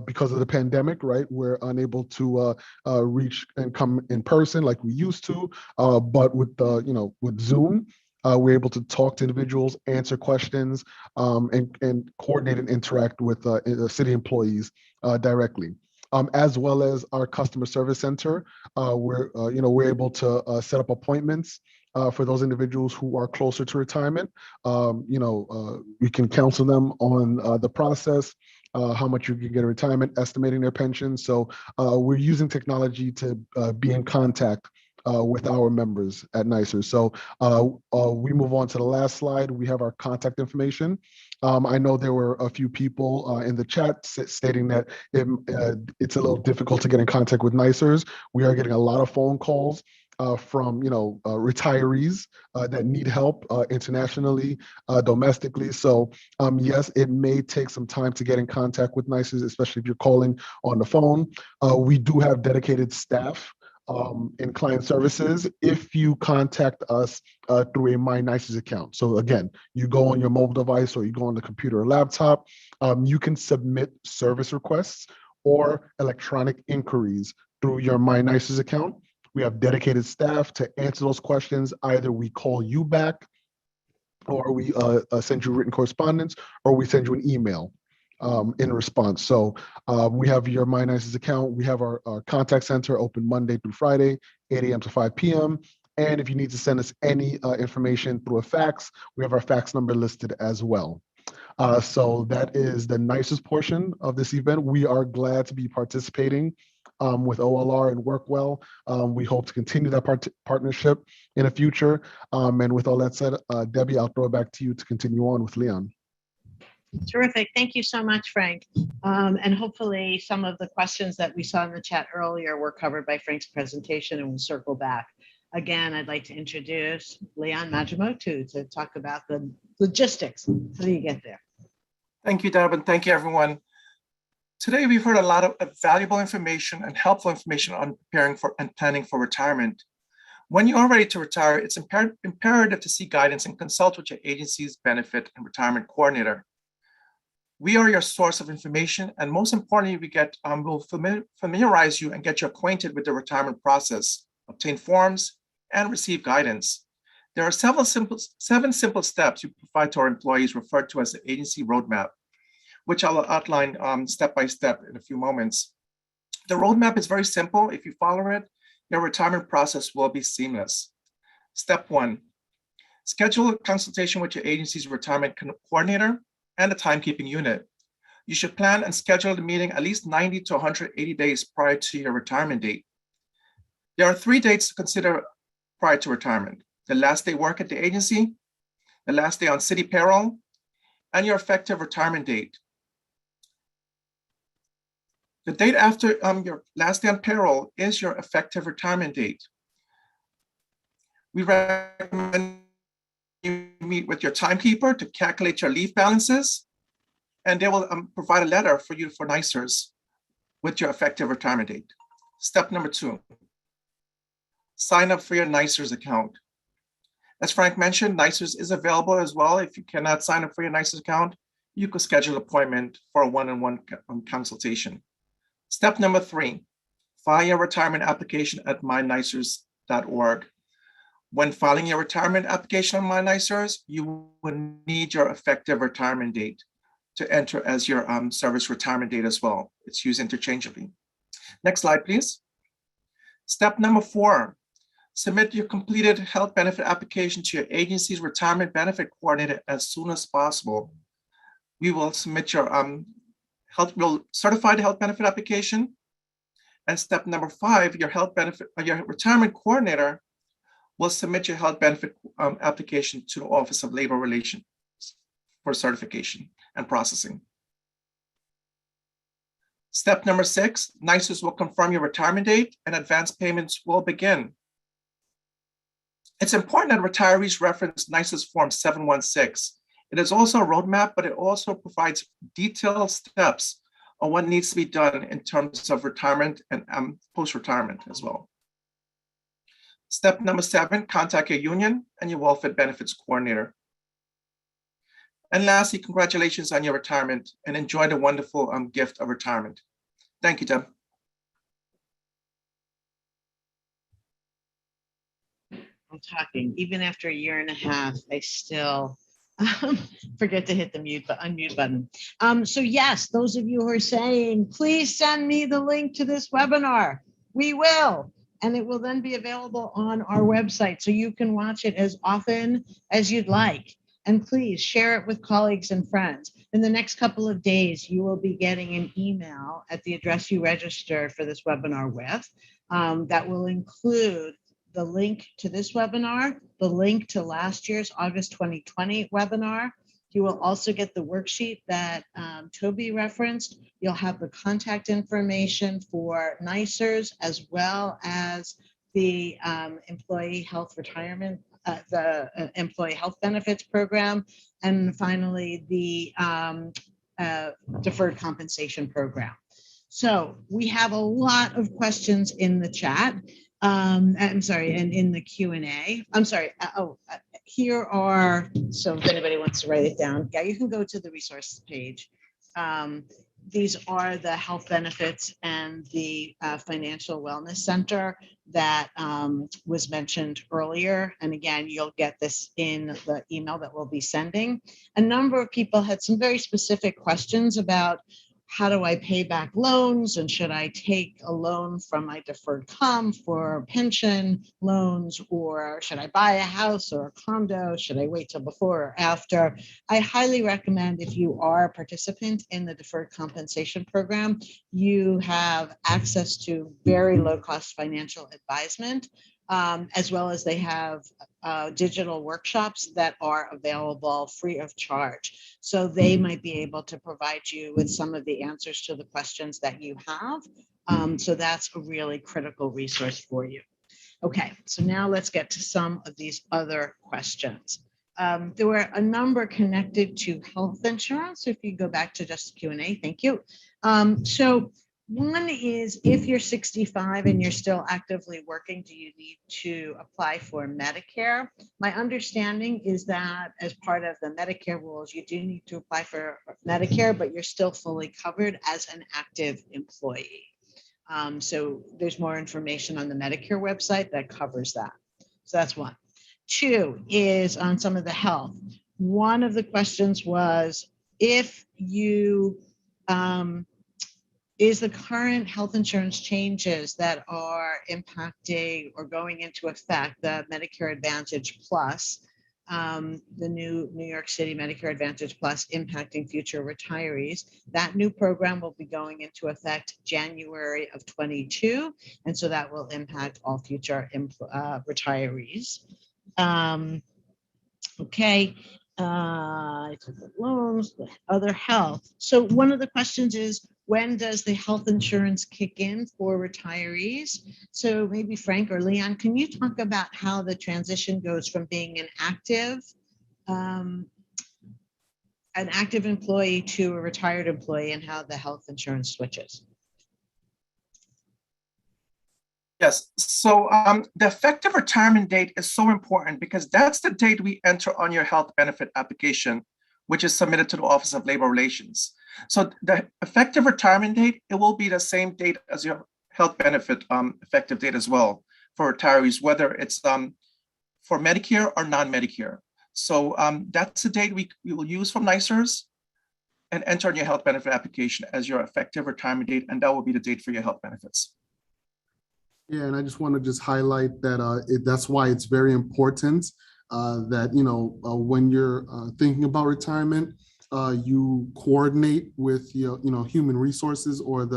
Speaker 5: Because of the pandemic, right? We're unable to reach and come in person like we used to, but with Zoom, we're able to talk to individuals, answer questions, and coordinate and interact with city employees directly. As well as our customer service center, we're able to set up appointments for those individuals who are closer to retirement. We can counsel them on the process, how much you can get in retirement, estimating their pension. So we're using technology to be in contact with our members at NYCERS. So we move on to the last slide. We have our contact information. I know there were a few people in the chat stating that it's a little difficult to get in contact with NYCERS. We are getting a lot of phone calls from retirees that need help internationally, domestically. So yes, it may take some time to get in contact with NYCERS, especially if you're calling on the phone. We do have dedicated staff in client services if you contact us through a My NYCERS account. So again, you go on your mobile device or you go on the computer or laptop, you can submit service requests or electronic inquiries through your My NYCERS account. We have dedicated staff to answer those questions. Either we call you back, or we send you written correspondence, or we send you an email in response. So we have your My NYCERS account. We have our contact center open Monday through Friday, 8 a.m. to 5 p.m. And if you need to send us any information through a fax, we have our fax number listed as well. So that is the nicest portion of this event. We are glad to be participating with OLR and Workwell. We hope to continue that partnership in the future. And with all that said, Debbie, I'll throw it back to you to continue on with Leon.
Speaker 3: Terrific. Thank you so much, Frank. And hopefully some of the questions that we saw in the chat earlier were covered by Frank's presentation, and we'll circle back. Again, I'd like to introduce Leon Majimoto to talk about the logistics. How do you get there?
Speaker 1: Thank you, Deb, and thank you, everyone. Today, we've heard a lot of valuable information and helpful information on preparing for and planning for retirement. When you are ready to retire, it's imperative to seek guidance and consult with your agency's benefit and retirement coordinator. We are your source of information, and most importantly, we'll familiarize you and get you acquainted with the retirement process, obtain forms, and receive guidance. There are seven simple steps you provide to our employees, referred to as the agency roadmap, which I'll outline step by step in a few moments. The roadmap is very simple. If you follow it, your retirement process will be seamless. Step 1, schedule a consultation with your agency's retirement coordinator and the timekeeping unit. You should plan and schedule the meeting at least 90 to 180 days prior to your retirement date. There are 3 dates to consider prior to retirement: the last day work at the agency, the last day on city payroll, and your effective retirement date. The date after your last day on payroll is your effective retirement date. We recommend you meet with your timekeeper to calculate your leave balances, and they will provide a letter for you for NYCERS with your effective retirement date. Step number 2, sign up for your NYCERS account. As Frank mentioned, NYCERS is available as well. If you cannot sign up for your NYCERS account, you could schedule an appointment for a one-on-one consultation. Step number 3, file your retirement application at mynicers.org. When filing your retirement application on MyNYCERS, you will need your effective retirement date to enter as your service retirement date as well. It's used interchangeably. Next slide, please. Step number 4, submit your completed health benefit application to your agency's retirement benefit coordinator as soon as possible. We will submit your we'll certify the health benefit application. And step number 5, your retirement coordinator will submit your health benefit application to the Office of Labor Relations for certification and processing. Step number 6, NYCERS will confirm your retirement date and advance payments will begin. It's important that retirees reference NYCERS Form 716. It is also a roadmap, but it also provides detailed steps on what needs to be done in terms of retirement and post-retirement as well. Step number 7, contact your union and your welfare benefits coordinator. And lastly, congratulations on your retirement and enjoy the wonderful gift of retirement. Thank you, Deb.
Speaker 3: I'm talking, even after a year and a half, I still forget to hit the unmute button. So yes, those of you who are saying, please send me the link to this webinar, we will. And it will then be available on our website, so you can watch it as often as you'd like. And please share it with colleagues and friends. In the next couple of days, you will be getting an email at the address you registered for this webinar with that will include the link to this webinar, the link to last year's August 2020 webinar. You will also get the worksheet that Toby referenced. You'll have the contact information for NYCERS, as well as the employee health retirement, the employee health benefits program, and finally the deferred compensation program. So we have a lot of questions in the chat. I'm sorry, and in the Q&A. I'm sorry. Here are, so if anybody wants to write it down, yeah, you can go to the resources page. These are the health benefits and the financial wellness center that was mentioned earlier. And again, you'll get this in the email that we'll be sending. A number of people had some very specific questions about how do I pay back loans? And should I take a loan from my deferred comp for pension loans? Or should I buy a house or a condo? Should I wait till before or after? I highly recommend, if you are a participant in the deferred compensation program, you have access to very low cost financial advisement, as well as they have digital workshops that are available free of charge. So they might be able to provide you with some of the answers to the questions that you have. So that's a really critical resource for you. Okay, so now let's get to some of these other questions. There were a number connected to health insurance. If you go back to just Q&A, thank you. So one is, if you're 65 and you're still actively working, do you need to apply for Medicare? My understanding is that as part of the Medicare rules, you do need to apply for Medicare, but you're still fully covered as an active employee. So there's more information on the Medicare website that covers that. So that's one. Two is on some of the health. One of the questions was, if you, is the current health insurance changes that are impacting or going into effect the Medicare Advantage Plus, the new New York City Medicare Advantage Plus impacting future retirees? That new program will be going into effect January of 22. And so that will impact all future retirees. Okay. I took the loans, the other health. So one of the questions is, when does the health insurance kick in for retirees? So maybe Frank or Leon, can you talk about how the transition goes from being an active employee to a retired employee, and how the health insurance switches?
Speaker 1: Yes, so the effective retirement date is so important because that's the date we enter on your health benefit application, which is submitted to the Office of Labor Relations. So the effective retirement date, it will be the same date as your health benefit effective date as well for retirees, whether it's for Medicare or non-Medicare. So that's the date we will use from NYCERS and enter on your health benefit application as your effective retirement date, and that will be the date for your health benefits.
Speaker 5: Yeah, and I just want to just highlight that that's why it's very important that, when you're thinking about retirement, you coordinate with your, human resources or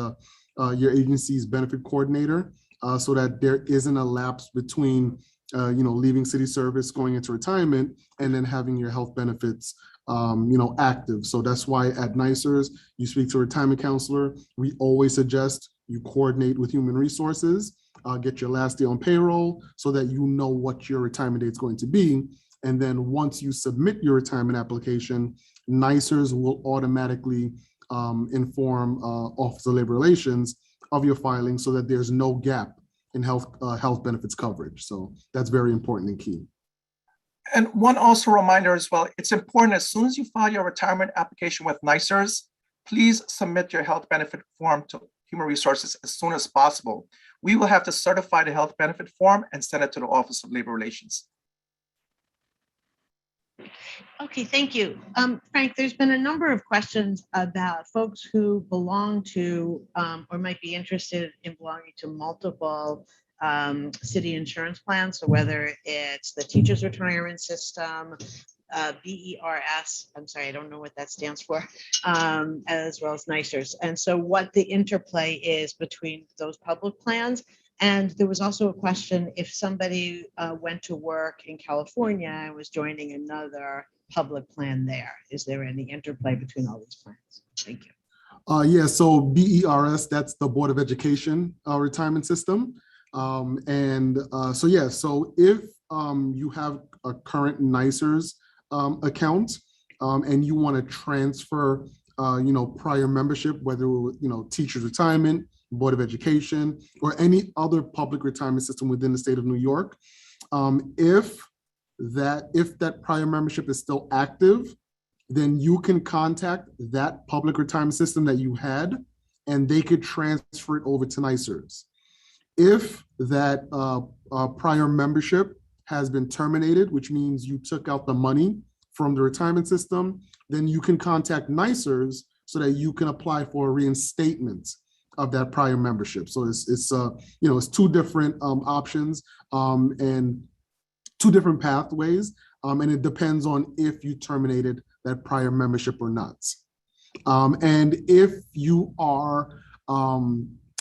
Speaker 5: your agency's benefit coordinator, so that there isn't a lapse between, leaving city service, going into retirement, and then having your health benefits, active. So that's why at NYCERS, you speak to a retirement counselor. We always suggest you coordinate with human resources, get your last day on payroll so that you know what your retirement date is going to be. And then once you submit your retirement application, NYCERS will automatically inform Office of Labor Relations of your filing so that there's no gap in health benefits coverage. So that's very important and key.
Speaker 1: And one also reminder as well, it's important, as soon as you file your retirement application with NYCERS, please submit your health benefit form to Human Resources as soon as possible. We will have to certify the health benefit form and send it to the Office of Labor Relations.
Speaker 3: Okay, thank you. Frank, there's been a number of questions about folks who belong to or might be interested in belonging to multiple city insurance plans. So whether it's the Teachers Retirement System, BERS, I'm sorry, I don't know what that stands for, as well as NYCERS. And so what the interplay is between those public plans. And there was also a question, if somebody went to work in California and was joining another public plan there, is there any interplay between all these plans? Thank you.
Speaker 5: Yeah, so BERS, that's the Board of Education retirement system. So if you have a current NYCERS account and you want to transfer, prior membership, whether, teachers retirement, Board of Education, or any other public retirement system within the state of New York, if that prior membership is still active, then you can contact that public retirement system that you had, and they could transfer it over to NYCERS. If that prior membership has been terminated, which means you took out the money from the retirement system, then you can contact NYCERS so that you can apply for a reinstatement of that prior membership. So it's two different options and two different pathways, and it depends on if you terminated that prior membership or not. And if you are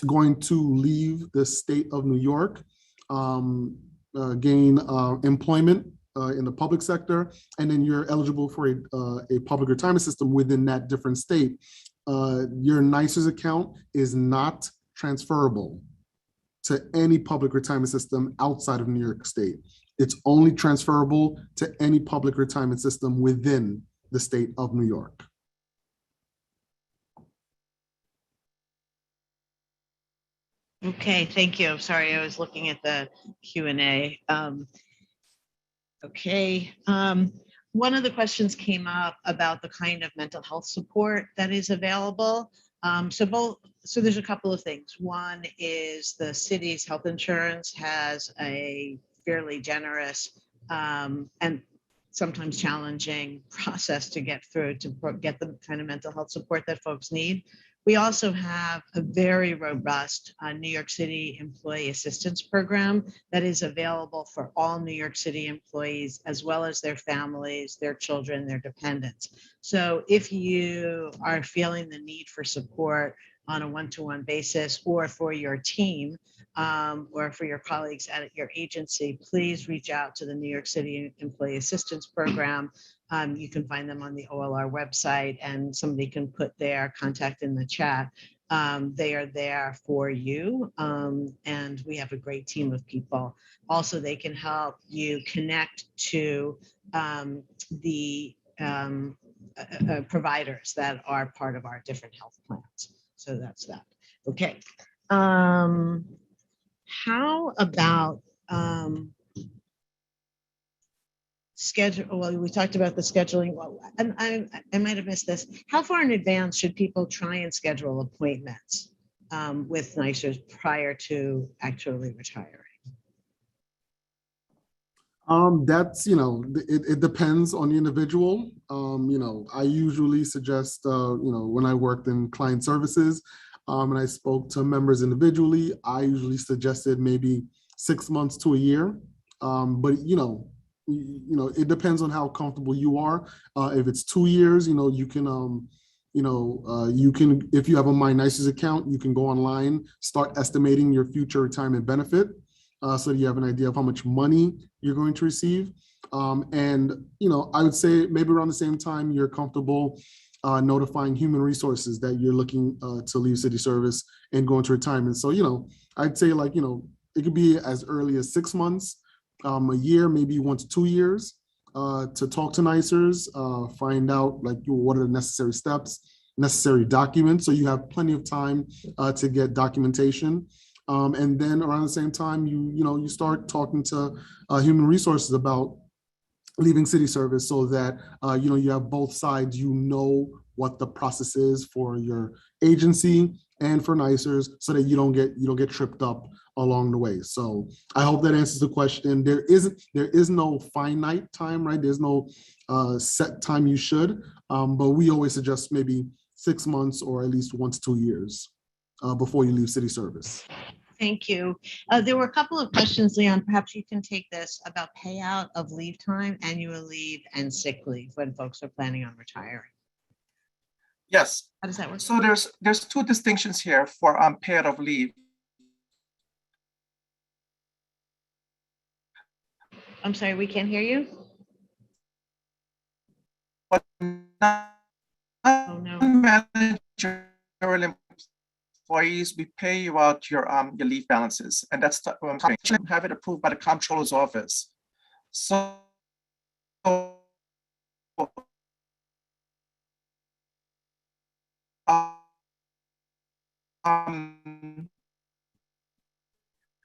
Speaker 5: going to leave the state of New York, gain employment in the public sector, and then you're eligible for a public retirement system within that different state, your NYCERS account is not transferable to any public retirement system outside of New York State. It's only transferable to any public retirement system within the state of New York.
Speaker 3: Okay, thank you. Sorry, I was looking at the Q&A. Okay, one of the questions came up about the kind of mental health support that is available. So there's a couple of things. One is the city's health insurance has a fairly generous and sometimes challenging process to get through to get the kind of mental health support that folks need. We also have a very robust New York City employee assistance program that is available for all New York City employees, as well as their families, their children, their dependents. So if you are feeling the need for support on a one-to-one basis, or for your team, or for your colleagues at your agency, please reach out to the New York City Employee Assistance Program. You can find them on the OLR website, and somebody can put their contact in the chat. They are there for you, and we have a great team of people. Also, they can help you connect to the providers that are part of our different health plans. So that's that. Okay. How about schedule? Well, we talked about the scheduling. Well, and I might have missed this. How far in advance should people try and schedule appointments with NYCERS prior to actually retiring?
Speaker 5: That's, it depends on the individual. I usually suggest, when I worked in client services and I spoke to members individually, I usually suggested maybe 6 months to a year. But, it depends on how comfortable you are. If it's 2 years, you can, if you have a My NYCERS account, you can go online, start estimating your future retirement benefit. So you have an idea of how much money you're going to receive. And, I would say maybe around the same time you're comfortable notifying human resources that you're looking to leave city service and go into retirement. So, I'd say it could be as early as 6 months, a year, maybe 1 to 2 years to talk to NYCERS, find out what are the necessary steps, necessary documents. So you have plenty of time to get documentation. And then around the same time, you start talking to human resources about leaving city service, so that you have both sides. What the process is for your agency and for NYCERS, so that you don't get tripped up along the way. So I hope that answers the question. There is no finite time, right? There's no set time you should, but we always suggest maybe 6 months or at least 1 to 2 years before you leave city service.
Speaker 3: Thank you. There were a couple of questions, Leon. Perhaps you can take this about payout of leave time, annual leave, and sick leave when folks are planning on retiring.
Speaker 1: Yes.
Speaker 3: How does that work?
Speaker 1: So there's two distinctions here for payout of leave.
Speaker 3: I'm sorry, we can't hear you.
Speaker 1: But
Speaker 3: Oh no.
Speaker 1: managerial employees, we pay you out your leave balances, and that's have it approved by the comptroller's office. So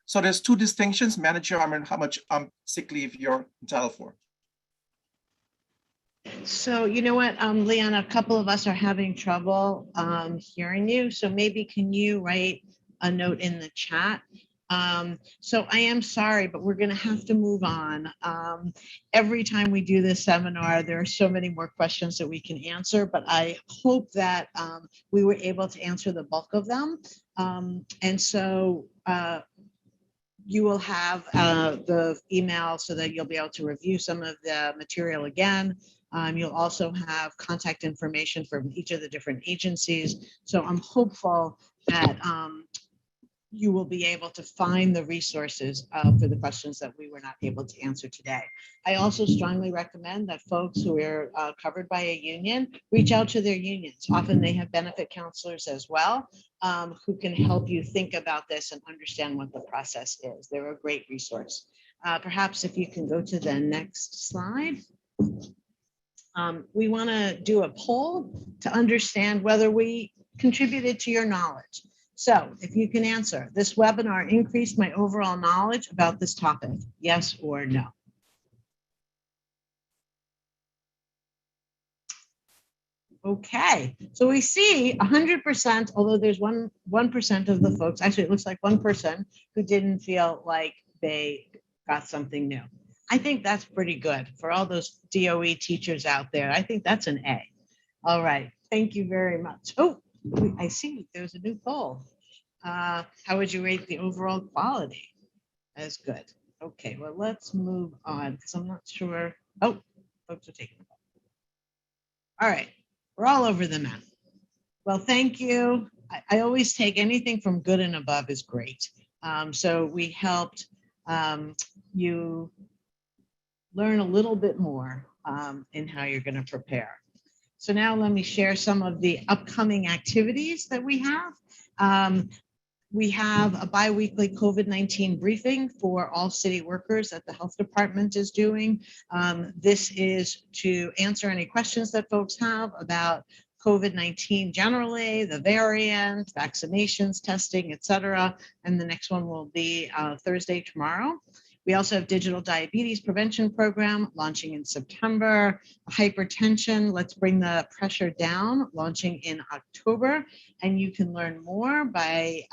Speaker 1: so there's two distinctions: manager, how much sick leave you're entitled for.
Speaker 3: So you know what, Leon, a couple of us are having trouble hearing you. So maybe can you write a note in the chat So I am sorry, but we're going to have to move on. Every time we do this seminar, there are so many more questions that we can answer, but I hope that we were able to answer the bulk of them. And so you will have the email so that you'll be able to review some of the material again. You'll also have contact information from each of the different agencies. So I'm hopeful that you will be able to find the resources for the questions that we were not able to answer today. I also strongly recommend that folks who are covered by a union reach out to their unions. Often they have benefit counselors as well, who can help you think about this and understand what the process is. They're a great resource. Perhaps if you can go to the next slide. We want to do a poll to understand whether we contributed to your knowledge. So if you can answer, this webinar increased my overall knowledge about this topic, yes or no? Okay, so we see 100%, although there's 1% of the folks, actually it looks like one person who didn't feel like they got something new. I think that's pretty good for all those DOE teachers out there. I think that's an A. All right, thank you very much. Oh, I see there's a new poll. How would you rate the overall quality? That's good. Okay, well, let's move on because I'm not sure. Oh, folks are taking it. All right, we're all over the map. Well, thank you. I always take anything from good and above is great. So we helped you learn a little bit more in how you're going to prepare. So now let me share some of the upcoming activities that we have. We have a bi-weekly COVID-19 briefing for all city workers that the health department is doing. This is to answer any questions that folks have about COVID-19 generally, the variant, vaccinations, testing, et cetera. And the next one will be Thursday, tomorrow. We also have digital diabetes prevention program launching in September, hypertension, let's bring the pressure down, launching in October. And you can learn more by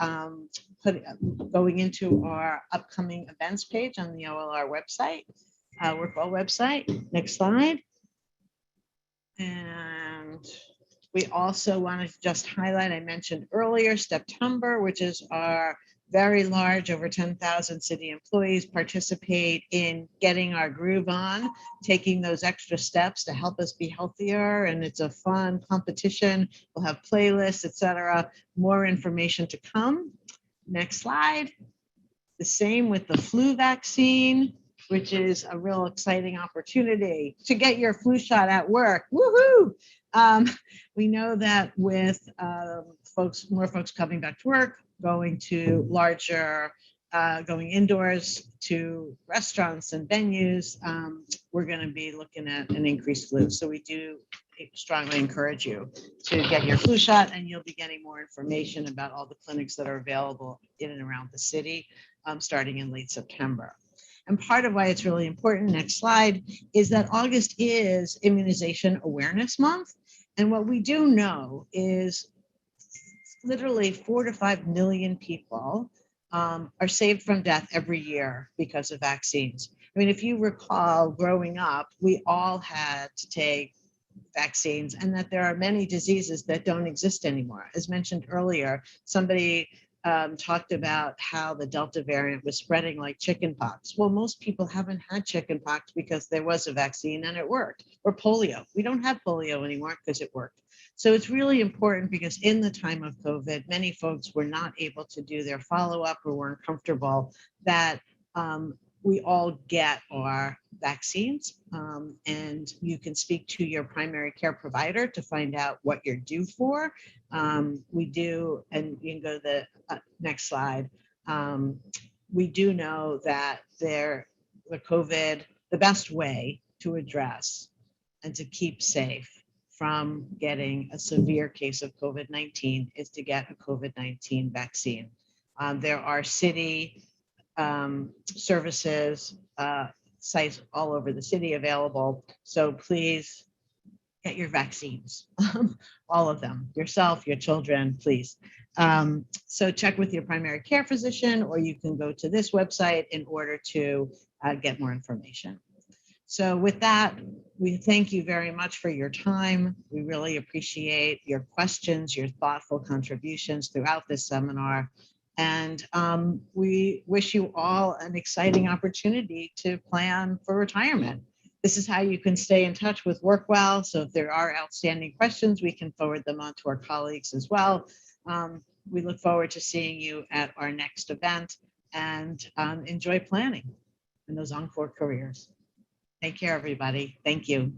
Speaker 3: going into our upcoming events page on the OLR website, Workwell website. Next slide. And we also want to just highlight, I mentioned earlier, September, which is our very large, over 10,000 city employees participate in getting our groove on, taking those extra steps to help us be healthier. And it's a fun competition. We'll have playlists, etc. More information to come. Next slide. The same with the flu vaccine, which is a real exciting opportunity to get your flu shot at work. Woohoo! We know that with more folks coming back to work, going to larger, going indoors to restaurants and venues, we're going to be looking at an increased flu. So we do strongly encourage you to get your flu shot, and you'll be getting more information about all the clinics that are available in and around the city starting in late September. And part of why it's really important, next slide, is that August is Immunization Awareness Month. And what we do know is literally 4 to 5 million people are saved from death every year because of vaccines. I mean, if you recall growing up, we all had to take vaccines, and that there are many diseases that don't exist anymore. As mentioned earlier, somebody talked about how the Delta variant was spreading like chickenpox. Well, most people haven't had chickenpox because there was a vaccine and it worked. Or polio. We don't have polio anymore because it worked. So it's really important because in the time of COVID, many folks were not able to do their follow-up or weren't comfortable, that we all get our vaccines, and you can speak to your primary care provider to find out what you're due for. We do, and you can go to the next slide. We do know that the best way to address and to keep safe from getting a severe case of COVID-19 is to get a COVID-19 vaccine. There are city services, sites all over the city available. So please, get your vaccines, all of them, yourself, your children, please. So check with your primary care physician, or you can go to this website in order to get more information. So with that, we thank you very much for your time. We really appreciate your questions, your thoughtful contributions throughout this seminar. And we wish you all an exciting opportunity to plan for retirement. This is how you can stay in touch with WorkWell. So if there are outstanding questions, we can forward them on to our colleagues as well. We look forward to seeing you at our next event, and enjoy planning in those encore careers. Take care, everybody. Thank you.